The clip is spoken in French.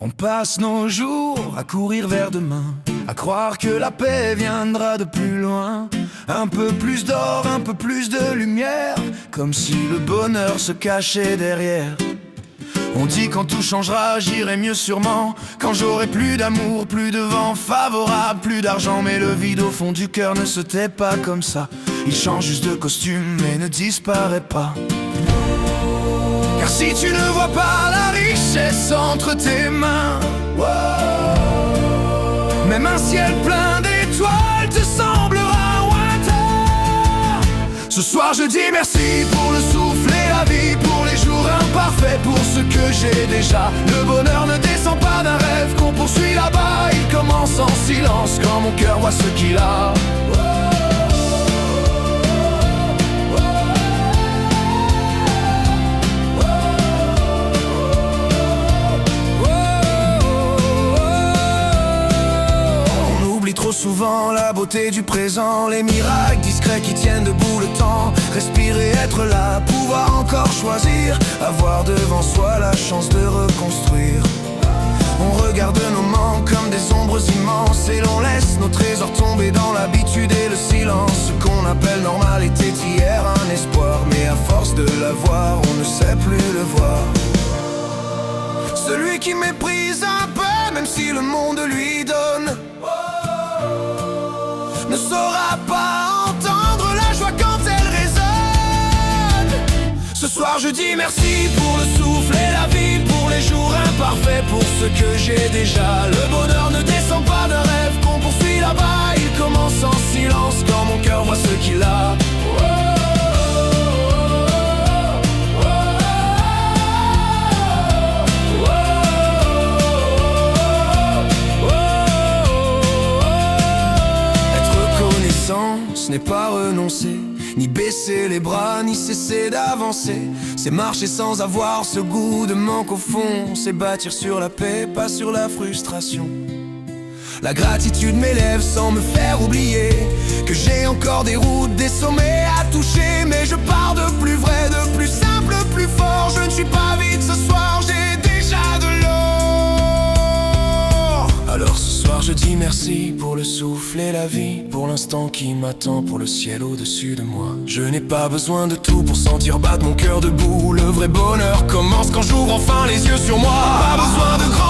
On passe nos jours à courir vers demain, à croire que la paix viendra de plus loin. Un peu plus d'or, un peu plus de lumière, comme si le bonheur se cachait derrière. On dit quand tout changera, j'irai mieux sûrement, quand j'aurai plus d'amour, plus de vent favorable, plus d'argent. Mais le vide au fond du cœur ne se tait pas comme ça. Il change juste de costume mais ne disparaît pas. Car si tu ne vois pas la richesse entre tes mains, même un ciel plein d'étoiles te semblera lointain. Ce soir je dis merci pour le souffle et la vie, pour les jours imparfaits, pour ce que j'ai déjà. Le bonheur ne descend pas d'un rêve qu'on poursuit là-bas, il commence en silence quand mon cœur voit ce qu'il a. Trop souvent la beauté du présent, les miracles discrets qui tiennent debout le temps. Respirer, être là, pouvoir encore choisir, avoir devant soi la chance de reconstruire. On regarde nos manques comme des ombres immenses, et l'on laisse nos trésors tomber dans l'habitude et le silence. Ce qu'on appelle normal était hier un espoir, mais à force de l'avoir, on ne sait plus le voir. Celui qui méprise un peu, même si le monde lui donne, ne saura pas entendre la joie quand elle résonne. Ce soir je dis merci pour le souffle et la vie, pour les jours imparfaits, pour ce que j'ai déjà. Le bonheur ne descend pas d'un rêve qu'on poursuit là-bas, il commence en silence quand mon cœur voit ce qu'il a. Ce n'est pas renoncer, ni baisser les bras, ni cesser d'avancer. C'est marcher sans avoir ce goût de manque au fond. C'est bâtir sur la paix, pas sur la frustration. La gratitude m'élève sans me faire oublier que j'ai encore des routes, des sommets à toucher. Mais je pars de plus vrai, de plus simple, plus fort. Je ne suis pas vide ce soir, j'ai déjà de l'or. Alors ce soir je dis merci pour le souffle et la vie, pour l'instant qui m'attend, pour le ciel au-dessus de moi. Je n'ai pas besoin de tout pour sentir battre mon cœur debout. Le vrai bonheur commence quand j'ouvre enfin les yeux sur moi. Pas besoin de grand